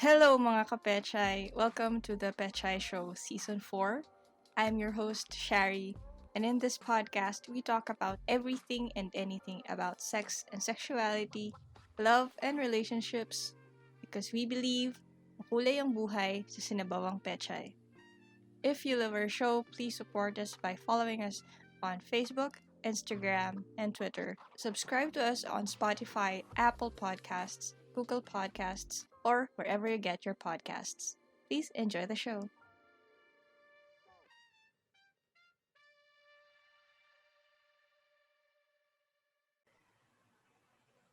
Hello mga ka-Pechay! Welcome to the Pechay Show Season 4. I'm your host, Sharee, and in this podcast, we talk about everything and anything about sex and sexuality, love and relationships, because we believe makulay ang buhay sa sinabawang Pechay. If you love our show, please support us by following us on Facebook, Instagram, and Twitter. Subscribe to us on Spotify, Apple Podcasts, Google Podcasts, or wherever you get your podcasts. Please enjoy the show.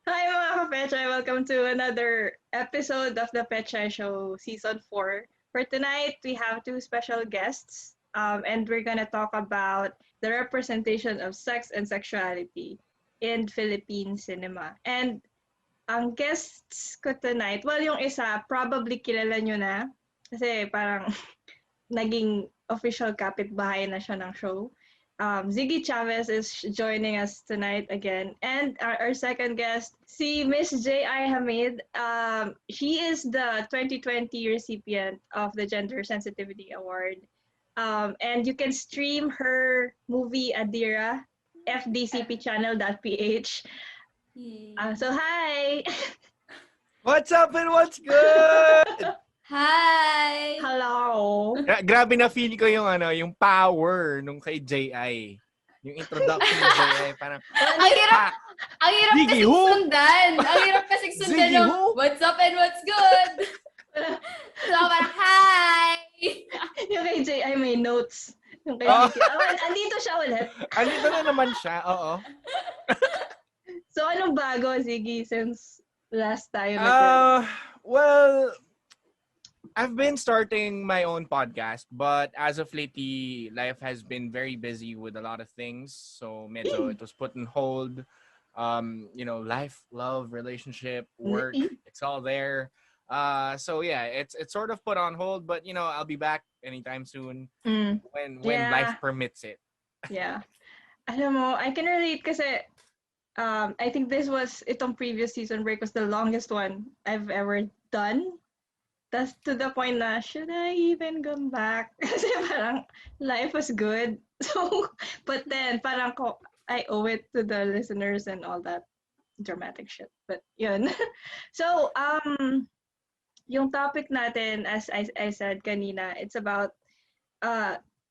Hi mga ka-Pechay! Welcome to another episode of the Pechay Show Season 4. For tonight, we have two special guests, and we're gonna talk about the representation of sex and sexuality in Philippine cinema. And ang guests ko tonight, well, yung isa, probably kilala nyo na. Kasi parang naging official kapitbahay na siya ng show. Ziggy Chavez is joining us tonight again. And our second guest, si Miss J.I. Hamid. She is the 2020 recipient of the Gender Sensitivity Award. And you can stream her movie Adira, fdcpchannel.ph. So hi! What's up and what's good? Hi! Hello! Grabe na feel ko yung power nung kay J.I. Yung introduction ni J.I. Parang, Ang hirap Ziggy, kasing who? sundan. Ang hirap kasing sundan Ziggy, ng who? what's up and what's good. So, parang, hi! Yung kay J.I. may notes. Yung kay Oh. Ziggy. Andito siya ulit. andito na naman siya, oo. So, anong bago, Ziggy, since last time? Well, I've been starting my own podcast, but as of lately, life has been very busy with a lot of things. So, medyo it was put on hold. Life, love, relationship, work, it's all there. So yeah, it's sort of put on hold, but I'll be back anytime soon when Yeah. life permits it. Yeah. Alam mo, I can relate kasi I think itong previous season break was the longest one I've ever done. That's to the point na, should I even come back? Kasi parang life was good. So, but then parang I owe it to the listeners and all that dramatic shit. But yun. So, yung topic natin, as I said kanina, it's about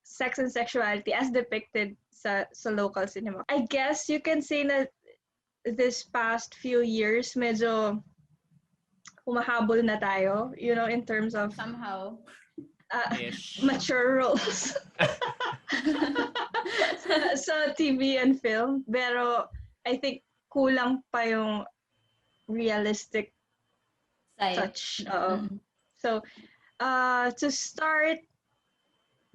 sex and sexuality as depicted sa local cinema. I guess you can say na this past few years, medyo humahabol na tayo, in terms of Somehow. Ish. mature roles sa TV and film. Pero I think kulang pa yung realistic touch. So, to start,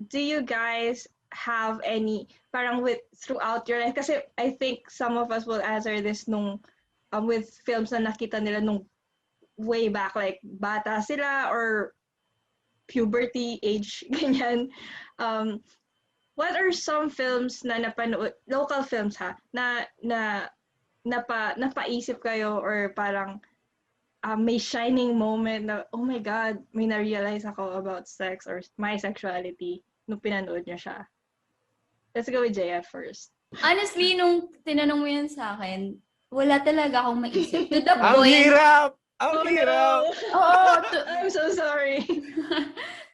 do you guys have any parang throughout your life? Kasi I think some of us will answer this with films na nakita nila nung way back, like bata sila or puberty age, ganyan. What are some films na napanood, local films na napaisip kayo or parang may shining moment na, oh my God, may na-realize ako about sex or my sexuality nung pinanood niya siya? Let's go with JF first. Honestly, nung tinanong mo yan sa akin, wala talaga akong maisip. To the Ang point. hirap! Ang hirap! Oo, I'm so sorry.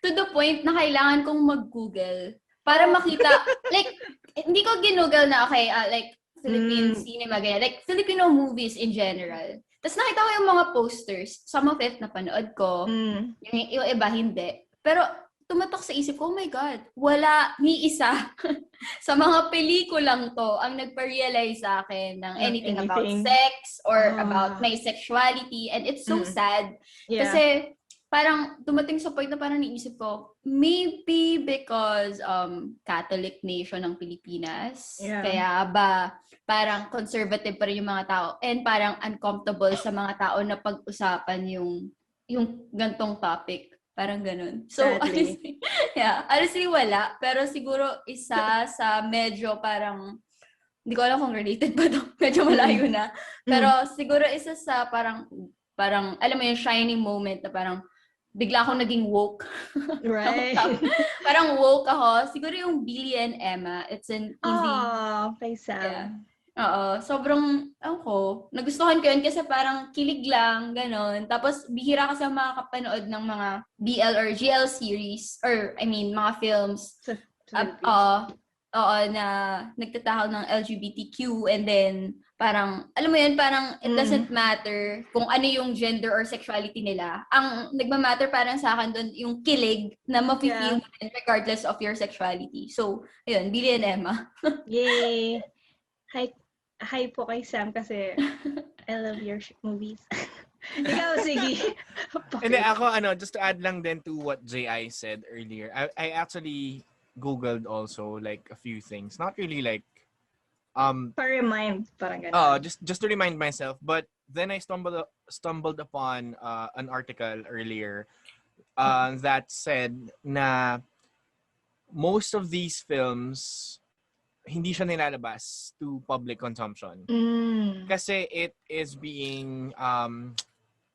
to the point na kailangan kong mag-Google para makita, like, hindi ko ginugol na, okay, like, Philippine cinema, ganyan. Like, Filipino movies in general. Tapos nakita ko yung mga posters. Some of it napanood ko. Yung iba, hindi. Pero, tumatak sa isip ko, oh my God, wala ni isa sa mga pelikulang to ang nagpa-realize sa akin ng anything about sex or about my sexuality. And it's so sad. Yeah. Kasi, parang dumating sa point na parang niisip ko, maybe because Catholic nation ng Pilipinas. Yeah. Kaya ba, parang conservative pa rin yung mga tao. And parang uncomfortable sa mga tao na pag-usapan yung gantong topic. Parang ganun. So, honestly, wala. Pero siguro isa sa medyo parang, hindi ko alam kung related pa to. Medyo malayo na. Pero siguro isa sa parang, alam mo yung shining moment na parang, bigla akong naging woke. Right. Parang woke ako. Siguro yung Billie and Emma. It's an easy... Oh, kay Sam. Yeah. Oo. Sobrang, nagustuhan ko yun kasi parang kilig lang, ganon. Tapos, bihira ka sa makakapanood ng mga BL or GL series. Or, I mean, mga films. Na nagtatahal ng LGBTQ and then parang, alam mo yun, parang it doesn't matter kung ano yung gender or sexuality nila. Ang nagmamatter parang sa akin doon yung kilig na mafe-feel mo din regardless of your sexuality. So, ayun, Billie and Emma. Yay! Hi po kay Sam kasi I love your movies. Ikaw, Ziggy. And ako, just to add lang then to what J.I. said earlier, I actually Googled also like a few things. Not really like remind, parang ganun. just to remind myself. But then I stumbled upon an article earlier that said na most of these films hindi siya nilalabas to public consumption. Kasi it is being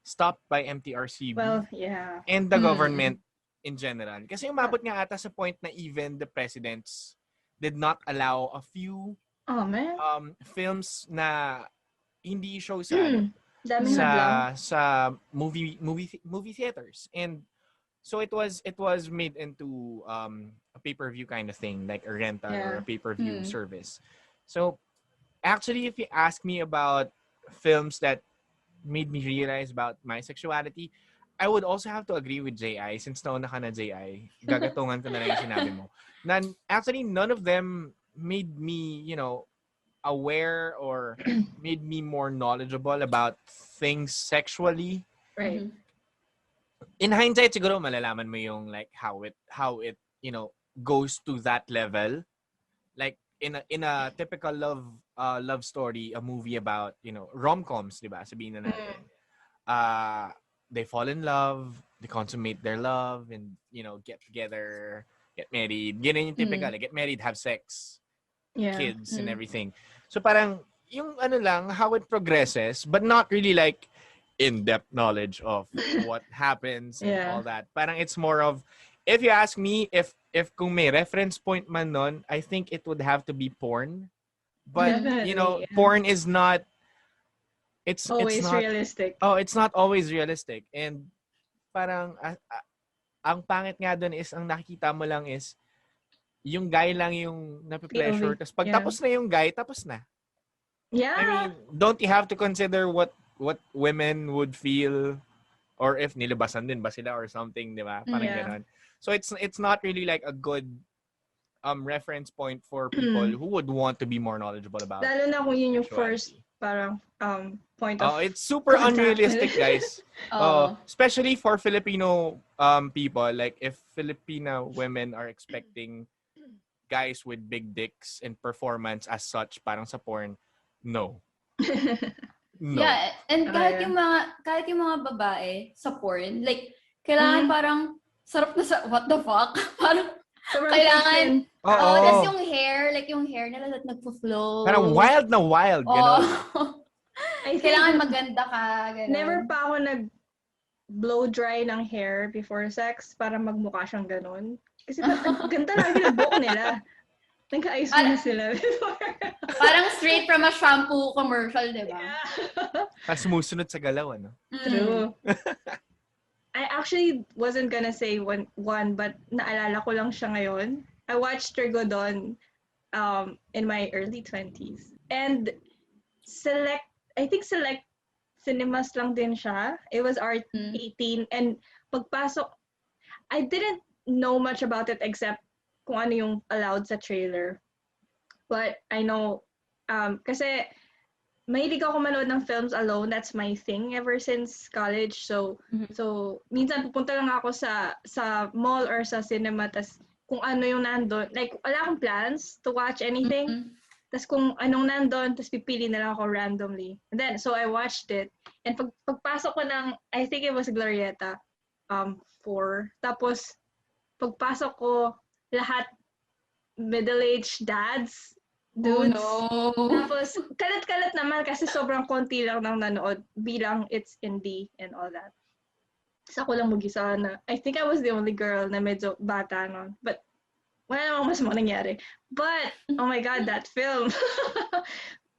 stopped by MTRCB. Well, yeah. And the government in general. Kasi umabot nga ata sa point na even the presidents did not allow a few films na hindi show sa movie theaters. And so it was made into a pay-per-view kind of thing, like a rental or a pay-per-view service. So actually, if you ask me about films that made me realize about my sexuality, I would also have to agree with J.I. Since nauna ka na, J.I. Gagatungan ko na lang yung sinabi mo. Actually, none of them made me, aware or made me more knowledgeable about things sexually. Right. In hindsight, siguro malalaman mo yung like how it goes to that level. Like in a typical love story, a movie about, rom-coms, di ba? Sabihin na natin. They fall in love, they consummate their love, and, get together, get married. Ganyan yung typical. Like, get married, have sex, kids, and everything. So parang, yung lang, how it progresses, but not really like in-depth knowledge of what happens and all that. Parang it's more of, if you ask me, if kung may reference point man nun, I think it would have to be porn. But, porn is not, it's not realistic. Oh, it's not always realistic. And parang ang pangit nga doon is ang nakikita mo lang is yung guy lang yung nape-pleasure. Tapos pag tapos na yung guy, tapos na. Yeah. I mean, don't you have to consider what women would feel or if nilabasan din ba sila or something, di ba? Parang ganon. So it's not really like a good reference point for people who would want to be more knowledgeable about. Lalo na kung yun yung first parang point of it's super unrealistic, guys. Especially for Filipino people. Like if Filipino women are expecting guys with big dicks and performance as such, parang sa porn, no. No. Yeah, and kahit yung mga babae sa porn, like kailangan parang sarap na sa what the fuck? Parang kailangan tas yung hair nila that nagfo-flow. Parang wild na wild, gano'n. Kailangan maganda ka, gano'n. Never pa ako blow dry ng hair before sex para magmukha siyang gano'n. Kasi ganda lang yung buhok nila. Nagka-ayos na sila before. Parang straight from a shampoo commercial, di ba? Tapos sumusunod sa galaw, ano? True. I actually wasn't gonna say one, but naalala ko lang siya ngayon. I watched Rigodon in my early 20s. And I think select cinemas lang din siya. It was R18. And pagpasok, I didn't know much about it except kung ano yung allowed sa trailer. But I know, kasi mahilig ako manood ng films alone. That's my thing ever since college. So minsan pupunta lang ako sa mall or sa cinema, tas kung ano yung nandun. Like, wala akong plans to watch anything. Tas kung anong nandun, tas pipili na lang ako randomly. And then, so I watched it. And pagpasok ko ng, I think it was Glorieta 4. Tapos, pagpasok ko, lahat middle-aged dads, dudes. Oh, no. Tapos, kalat-kalat naman kasi sobrang konti lang nang nanood bilang it's indie and all that. Tapos ako lang mag-isa na, I think I was the only girl na medyo bata nun. But, wala namang mas nangyari. But, oh my God, that film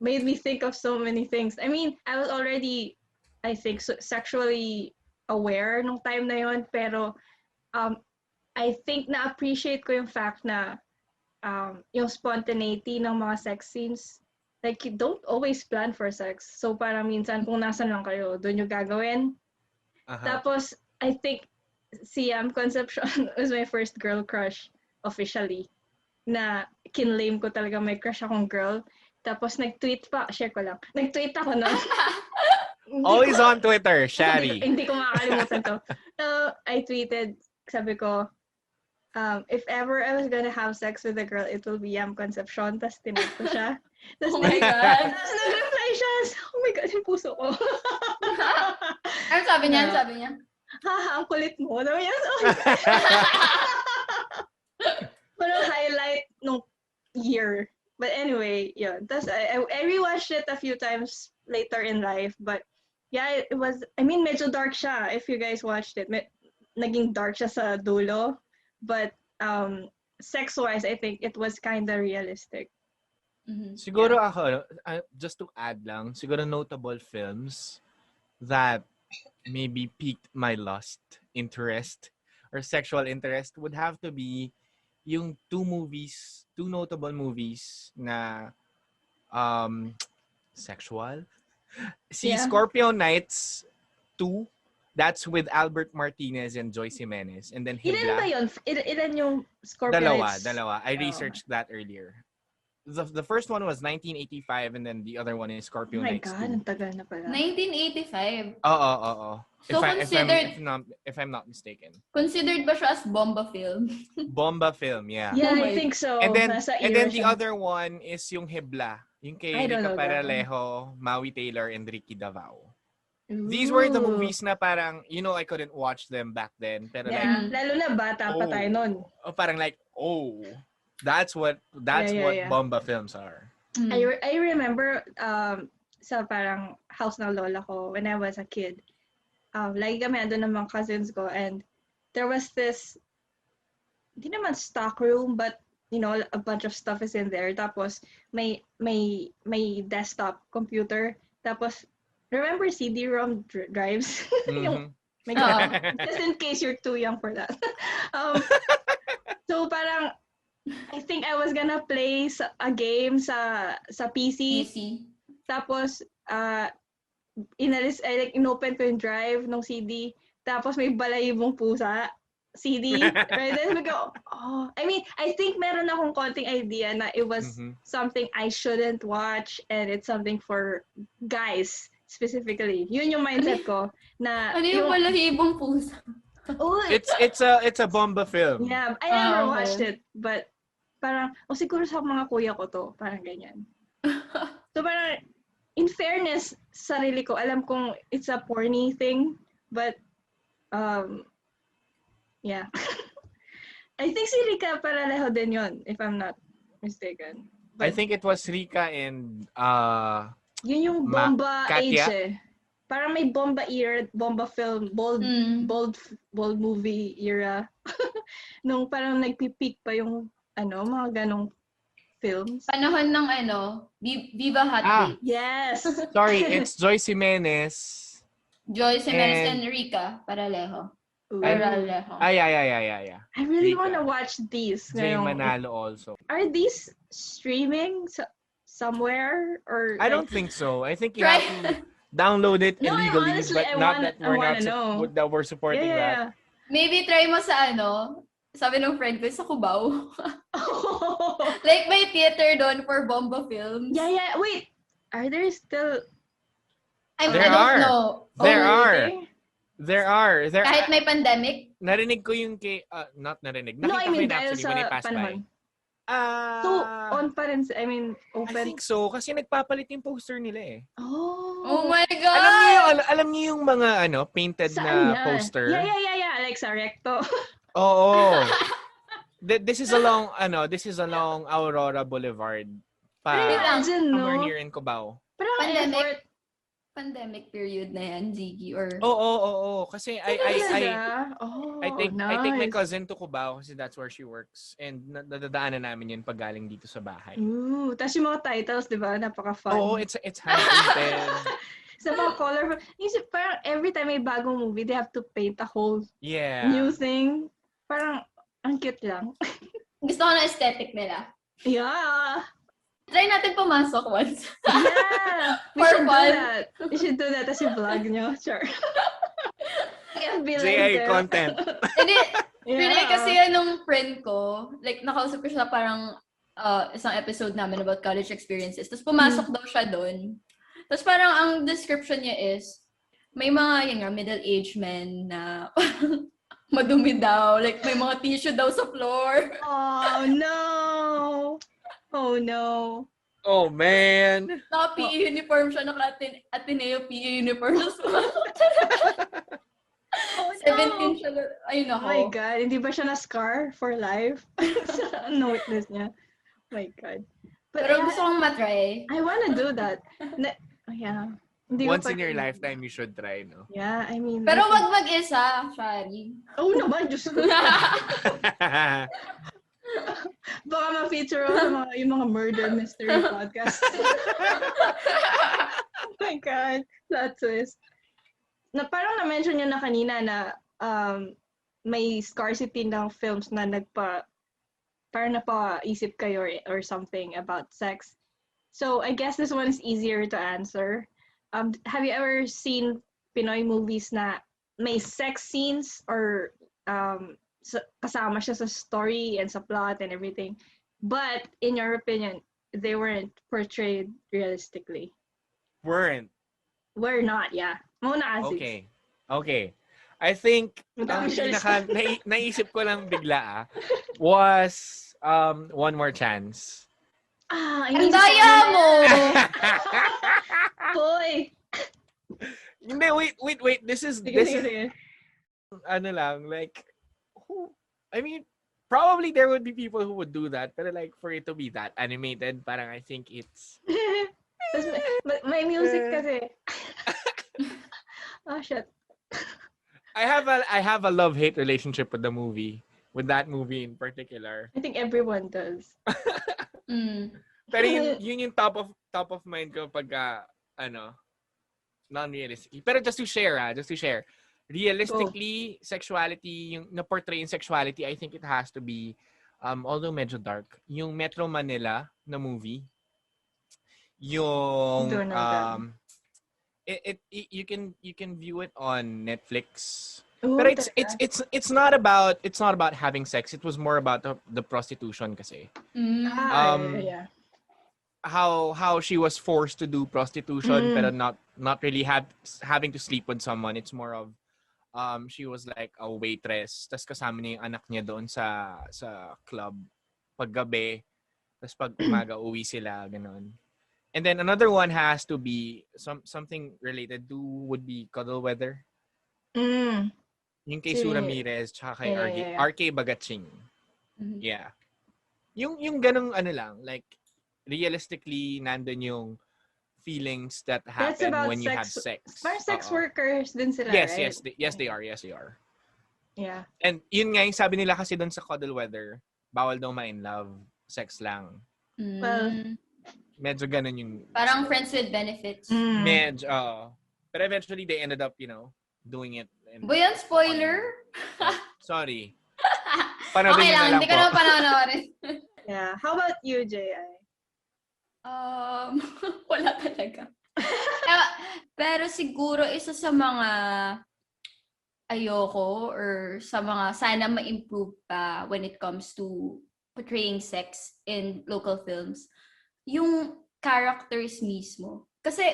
made me think of so many things. I mean, I was already, I think, sexually aware nung time na yon, pero I think na-appreciate ko yung fact na yung spontaneity ng mga sex scenes. Like, you don't always plan for sex. So, parang minsan kung nasan lang kayo, doon yung gagawin. Tapos, I think si Concepcion was my first girl crush officially. Na kinlame ko talaga may crush akong girl. Tapos nag-tweet pa, share ko lang. Nag-tweet ako nun. Always on Twitter, Sharee. Hindi ko makakalimutan to. So, I tweeted, sabi ko, if ever I was gonna have sex with a girl, it will be Concepcion. Tapos tinag ko siya. Tapos Oh my God. Tapos nag-reply siya. Oh my God, yung puso ko. Ano sabi niya? Ano sabi niya? Haha, ang kulit mo. Sabi niya, oh my God. Parang highlight nung year. But anyway, yun. Tapos I rewatched it a few times later in life. But yeah, it was, I mean, medyo dark siya. If you guys watched it, naging dark siya sa dulo. But sex-wise, I think it was kind of realistic. Mhm. Siguro ako, just to add lang, siguro notable films that maybe piqued my lust, interest, or sexual interest would have to be yung two notable movies na sexual. Si Yeah. Scorpio Nights 2, that's with Albert Martinez and Joyce Jimenez. And then Ilan ba Hibla. yun? Ilan yung Scorpio? Dalawa. I researched that earlier. The first one was 1985 and then the other one is Scorpio Oh my Nights God, 2. ang tagal na pala. 1985. Oo. So If I'm not mistaken. Considered ba siya as bomba film? Bomba film, yeah. Yeah, Oh I my- think so. And then Nasa and era then the siya. other one is yung Hibla, yung kay I don't Rica know that one. Paralejo, Maui Taylor, and Ricky Davao. These were the movies na parang, I couldn't watch them back then. Pero Yeah, lalo na bata pa tayo nun. parang that's what Yeah. bomba films are. I remember sa parang house ng lola ko when I was a kid. Lagi kami andun ng mga cousins ko and there was this, hindi naman stock room, but a bunch of stuff is in there. Tapos may desktop computer. Tapos remember CD-ROM drives? Yung, my God, just in case you're too young for that. So parang I think I was gonna play a game sa PC. Tapos inopen ko yung drive ng CD. Tapos may Balahibong Pusa CD. Right? Then we go, I mean, I think meron akong konting idea na it was something I shouldn't watch and it's something for guys specifically. Yun yung mindset ko na Ano yung Balahibong Pusa? Oh, it's a bomba film. Yeah, I never watched it, but parang siguro sa mga kuya ko to, parang ganyan. So parang in fairness, sarili ko, alam kong it's a porny thing, but yeah. I think si Rica Paralejo din yun, if I'm not mistaken. But I think it was Rica and yun yung bomba age Katya. eh. Parang may bomba era, bomba film, bold movie era. Nung parang nagpipeak pa yung mga ganong films. Panahon ng Viva Hot Date. Yes. Sorry, it's Joyce Jimenez. Joyce Jimenez and Rica Paralejo. Yeah. I really Rica. want to watch these. Jay ngayong- Manalo also. Are these streaming somewhere or? I don't think so. I think you have to download it No, illegally, honestly, but not that I wanna know. that we're supporting that. Maybe try mo sa sabi ng friend ko, sa Cubao. Like, may theater doon for bomba films. Yeah. Wait, are there still? I There don't are. know. There are. Kahit may pandemic? Narinig ko yung kay, not narinig. No, Nakita I mean ko yun dahil actually when I sa passed by. panahon. So on pa rin, I mean I open. think so kasi nagpapalit yung poster nila eh. Oh my Alam God! niyo alam niyo yung mga painted Saan na yan? poster? Yeah. Like sa Recto. Oo. This is along Aurora Boulevard. Pero imagine, no? Somewhere near in Cubao. Parang Pandemic. effort. pandemic period na yan, Ziggy, or... Oo. Kasi I take my nice. cousin to Cubao kasi that's where she works. And nadadaanan namin yun pag galing dito sa bahay. Ooh, tapos yung mga titles, di ba? Napaka-fun. Oo, it's hand-painted. Sa mga colorful. Isip, parang every time may bagong movie, they have to paint a whole Yeah. new thing. Parang, ang cute lang. Gusto ko na aesthetic nila. Yeah! Try natin pumasok once. Yeah! We For should do fun. that. We should do that as yung vlog nyo. Sure. Yeah, be like J.I. them. content. Hindi, Yeah. pinay kasi yan nung friend ko, like, nakausap ko siya parang isang episode namin about college experiences. Tapos pumasok daw siya doon. Tapos parang ang description niya is, may mga, yun nga, middle-aged men na madumi daw. Like, may mga tissue daw sa floor. Oh, no! Oh, no. Oh, man. Naka-PE uniform siya, naka-Ateneo PE uniform. Oh, 17 siya. Ayun Oh ako. my God. Hindi ba siya na-scar for life? No witness niya. Oh my God. But Pero gusto kong matry. I wanna do that. Yeah. Hindi ko Once in pa- your lifetime, you should try, no? Yeah, I mean. Pero wag mag-isa, Sharee. Oh naman, Diyos ko. Baka ma-feature ako sa yung mga murder mystery podcast. Oh my God. Plot twist. Na parang na-mention nyo na kanina na may scarcity ng films na parang napaisip kayo or something about sex. So I guess this one is easier to answer. Have you ever seen Pinoy movies na may sex scenes or kasama siya sa story and sa plot and everything, but in your opinion, they weren't portrayed realistically? Weren't. Were not, yeah. Muna Aziz. Okay. I think Madami siya naisip ko lang bigla was One More Chance. Ang daya mo! Boy! Hindi, wait. This is Sige. ano lang, like, I mean, probably there would be people who would do that, but like for it to be that animated, parang I think it's... But may music kasi. Oh, shit. I have a love-hate relationship with that movie in particular. I think everyone does. Pero yun yung top of mind ko pagka, non-realistic. Pero just to share, realistically, sexuality, yung na-portray in sexuality, I think it has to be, although medyo dark, yung Metro Manila na movie, yung, you can view it on Netflix. Ooh, Pero it's not about having sex. It was more about the prostitution kasi. Yeah. How she was forced to do prostitution pero not really having to sleep with someone. It's more of she was like a waitress. Tas kasama niya yung anak niya doon sa club paggabi. Tas pag umaga uwi sila ganon. And then another one has to be something related to would be Cuddle Weather. Yung kay Sue Ramirez tsaka kay RK Bagatsing. Yeah. Yung ganong lang, like realistically nandun yung feelings that happen when you have sex. Parang sex workers din sila, yes, right? Yes, they are. Yeah. And yun nga yung sabi nila kasi doon sa Cuddle Weather, bawal daw ma-in love, sex lang. Well, medyo ganun yung... Parang friends with benefits. Medyo, pero eventually they ended up, doing it. Boy, yan, spoiler? Sorry. Okay lang, hindi ka naman panoorin. Yeah. How about you, J.I.? Wala talaga. Pero siguro isa sa mga ayoko or sa mga sana ma-improve pa when it comes to portraying sex in local films, yung characters mismo. Kasi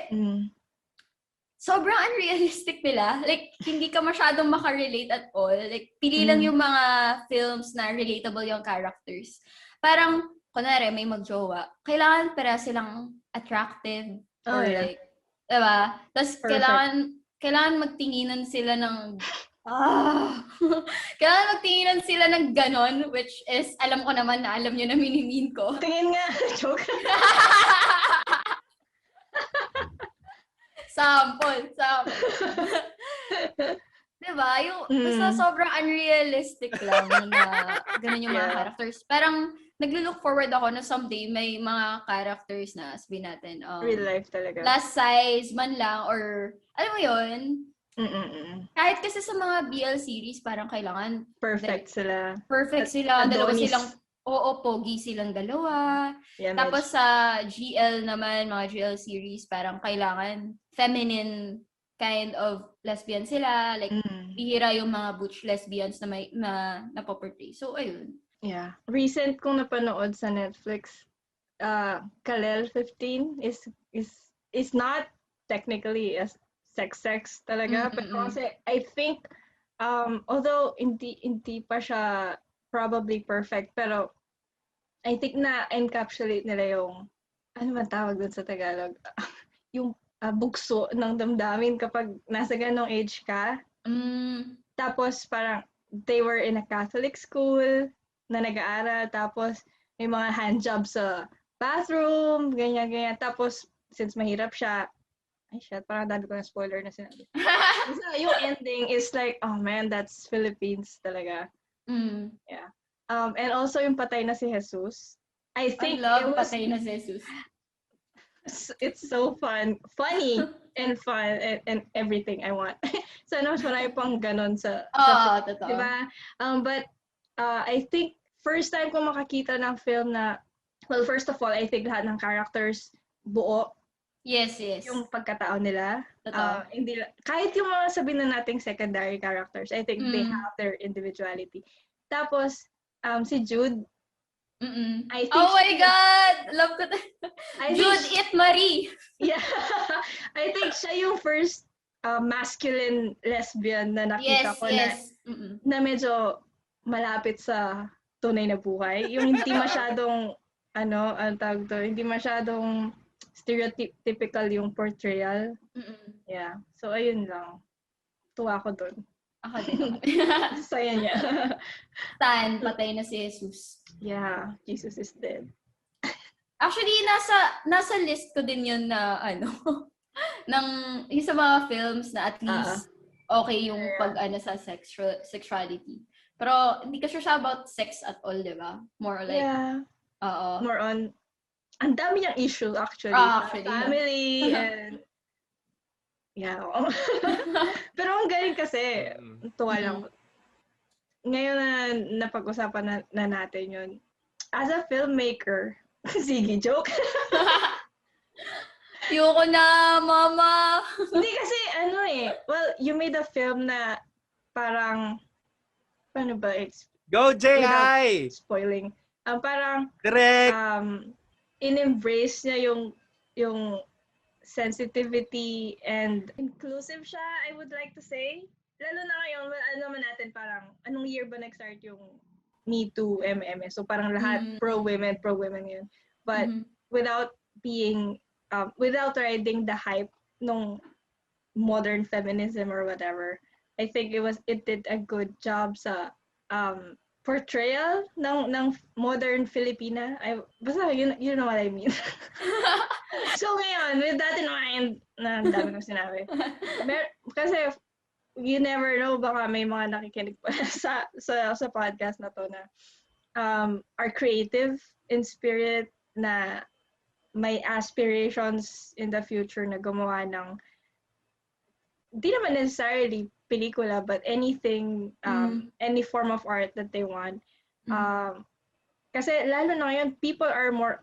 sobrang unrealistic nila. Like, hindi ka masyadong makarelate at all. Like, pili lang yung mga films na relatable yung characters. Parang, kunwari, may magjowa. Kailangan para silang attractive. Or like, diba? Tapos, kailangan magtinginan sila ng kailangan magtinginan sila ng ganon, which is, alam ko naman na alam nyo na minimin ko. Tingin nga. Joke. Sample. Diba? Yung, basta sobrang unrealistic lang na ganun yung mga characters. Parang, naglo-look forward ako na someday may mga characters na, sabihin natin, Real life talaga. plus size man lang, or, alam mo yun, kahit kasi sa mga BL series, parang kailangan perfect sila. Perfect sila. Dalawa silang, pogi silang dalawa. Yeah, tapos sa GL naman, mga GL series, parang kailangan feminine kind of lesbian sila. Like, bihira yung mga butch lesbians na may napoportray. So, ayun. Yeah. Recent kong napanood sa Netflix, Kalel 15 is not technically a sex talaga. Pero kasi I think, although hindi pa siya probably perfect, pero I think na encapsulate nila yung, ano man tawag dun sa Tagalog? Yung bugso ng damdamin kapag nasa ganong age ka. Tapos parang they were in a Catholic school na nag-aaral, tapos may mga handjob sa bathroom, ganyan. Tapos since mahirap siya, parang dami ko na spoiler na sinabi. So, yung ending is like, oh man, that's Philippines talaga. Yeah. And also yung patay na si Hesus. I think I love patay na si Hesus. It's so funny and fun and everything I want. Sana mas marami pang ganon sa totoo. Diba? But I think first time ko makakita ng film na, well, first of all, I think lahat ng characters buo. Yes. Yung pagkatao nila. Totoo. Kahit yung mga sabihin na nating secondary characters, I think they have their individuality. Tapos, si Jude, I think my God! Love ko Jude it Marie! Yeah. I think siya yung first masculine lesbian na nakita ko na medyo malapit sa tunay na buhay. Yung hindi masyadong, ang tawag to, hindi masyadong stereotypical yung portrayal. Yeah. So, ayun lang. Tuwa ko dun. Ako din. Saya niya. Stan, patay na si Jesus. Yeah, Jesus is dead. Actually, nasa list ko din yun na, ng yung sa mga films na at least okay yung sa sexuality. Pero hindi ka sure siya about sex at all, di ba? More like, more on, ang dami niyang issue actually. Family and yeah. Pero ang galing kasi, tuwa lang. Ngayon na napag-usapan na natin yun. As a filmmaker, Ziggy, joke. Yoko na, mama. Hindi kasi, well, you made a film na parang, paano ba, Go, J.I! Spoiling. Parang, Direk! in-embrace niya yung sensitivity and inclusive siya, I would like to say. Lalo na ngayon, well, naman natin parang, anong year ba nag-start yung Me Too, MMS? So parang lahat pro-women yun. But without riding the hype nung modern feminism or whatever, I think it did a good job sa portrayal ng modern Filipina. Basta, you know what I mean. So ngayon, with that in mind, na dami kong sinabi. Kasi, you never know, baka may mga nakikinig pa sa podcast na to na are creative in spirit, na may aspirations in the future na gumawa ng, di naman necessarily pelikula, but anything, any form of art that they want. Kasi lalo na ngayon, people are more,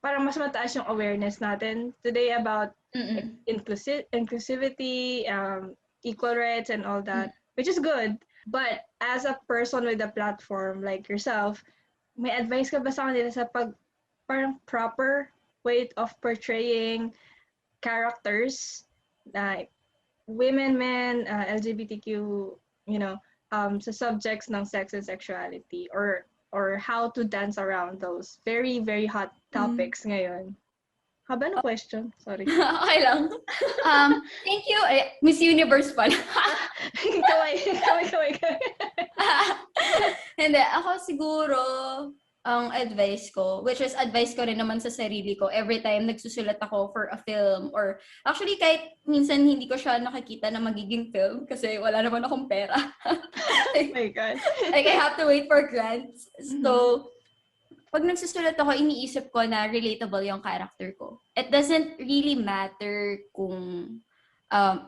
parang mas mataas yung awareness natin today about inclusivity, equal rights and all that, which is good. But as a person with a platform like yourself, may advice ka ba sa kanila sa parang proper way of portraying characters, like women, men, LGBTQ, sa subjects ng sex and sexuality, or how to dance around those very, very hot topics ngayon? Haba na question. Sorry. Okay lang. Thank you. Miss Universe pala. Kaway. Hindi. Ako siguro, ang advice ko, which is advice ko rin naman sa sarili ko every time nagsusulat ako for a film or actually kahit minsan hindi ko siya nakikita na magiging film kasi wala naman akong pera. Oh my God. Like I have to wait for grants. So, pag nagsusulat ako, iniisip ko na relatable yung character ko. It doesn't really matter kung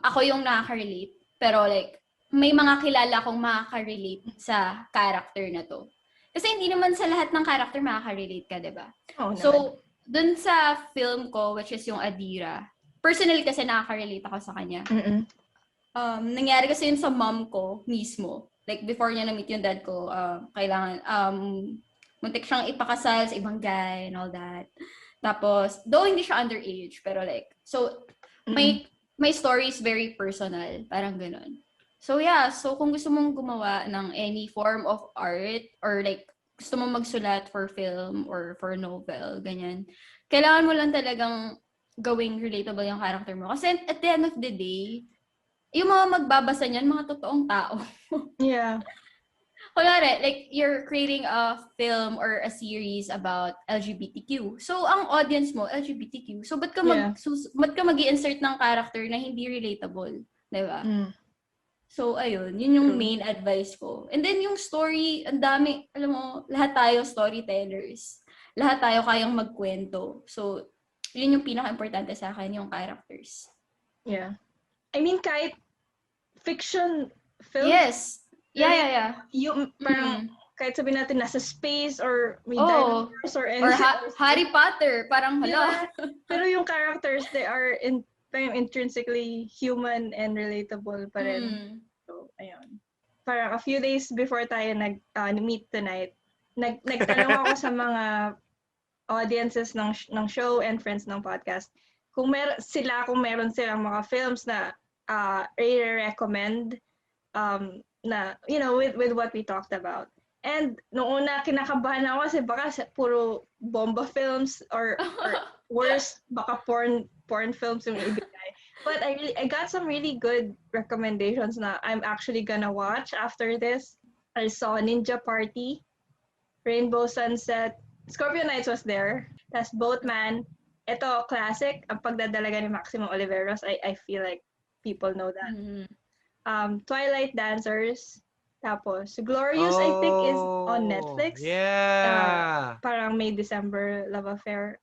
ako yung nakaka-relate, pero like may mga kilala akong makaka-relate sa character na to. Kasi hindi naman sa lahat ng character makaka-relate ka, diba? Oh, So, dun sa film ko, which is yung Adira, personally kasi nakaka-relate ako sa kanya. Nangyari kasi yun sa mom ko mismo. Like, before niya na-meet yung dad ko, kailangan, muntik siyang ipakasal sa ibang guy and all that. Tapos, though hindi siya underage, pero like, so, my story is very personal. Parang ganun. So yeah, so kung gusto mong gumawa ng any form of art or like gusto mong magsulat for film or for novel, ganyan, kailangan mo lang talagang gawing relatable yung character mo. Kasi at the end of the day, yung mga magbabasa niyan, mga totoong tao. Yeah. Kunwari, like you're creating a film or a series about LGBTQ. So ang audience mo, LGBTQ. So ba't ka mag-i-insert ng character na hindi relatable? Diba? So, ayun. Yun yung main advice ko. And then, yung story, ang dami, alam mo, lahat tayo storytellers. Lahat tayo kayang magkwento. So, yun yung pinaka-importante sa akin, yung characters. Yeah. I mean, kahit fiction film. Yes. Yeah. Yung, parang, kahit sabihin natin, nasa space or may dinosaurs or anything. Or Harry Potter. Parang, hala. Yeah. Pero yung characters, they are intrinsically human and relatable pa rin. So, ayun. Parang a few days before tayo nag-meet tonight, nagtanong ako sa mga audiences ng show and friends ng podcast kung meron silang mga films na i-recommend na, you know, with what we talked about. And noong una, kinakabahan ako kasi baka puro bomba films or worse, baka porn films yung ibigay. But I got some really good recommendations na I'm actually gonna watch after this. I saw Ninja Party, Rainbow Sunset, Scorpio Nights was there. Tas Boatman. Ito, classic. Ang pagdadalaga ni Maximo Oliveros. I feel like people know that. Twilight Dancers. Tapos, Glorious, I think, is on Netflix. Yeah. Parang May December love affair.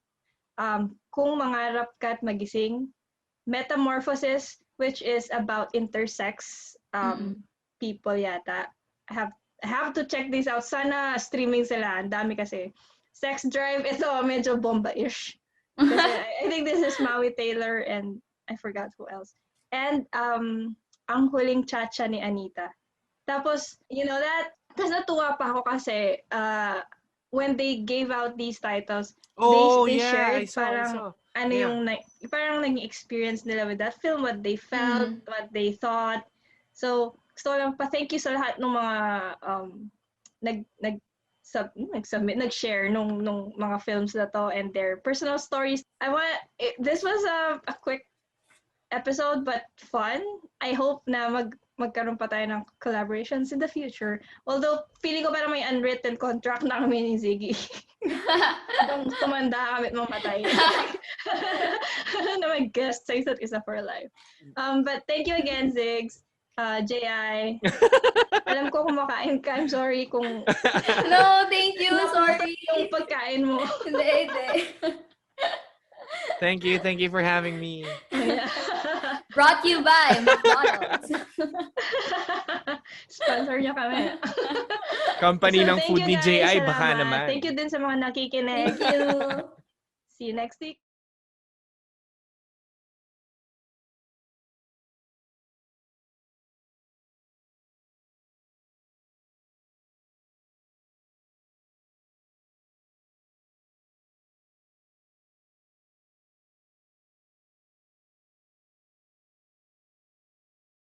Kung Mangarap Ka't Magising. Metamorphosis, which is about intersex people yata. I have to check this out. Sana streaming sila. Ang dami kasi. Sex Drive, ito medyo bomba-ish. Kasi I think this is Maui Taylor and I forgot who else. And Ang Huling Chacha ni Anita. Tapos, you know that, tapos natuwa pa ako kasi when they gave out these titles, they shared parang parang naging experience nila with that film, what they felt, what they thought. So, gusto ko lang pa-thank you sa lahat ng mga nag-share nung mga films na to and their personal stories. This was a quick episode but fun. I hope na magkaroon pa tayo ng collaborations in the future. Although, feeling ko parang may unwritten contract na kami ni Ziggy. Kung tumanda kami at mamatay. Na mag-guest sa isa't isa for life. But thank you again, Ziggs. J.I. Alam ko kumakain ka. I'm sorry kung... No, thank you. Sorry. Yung pagkain mo. Hindi. Thank you for having me. Brought you by McDonald's. Sponsor niya kami. Company ng food ni J.I. Salamat. Baka naman. Thank you din sa mga nakikinig. Thank you. See you next week.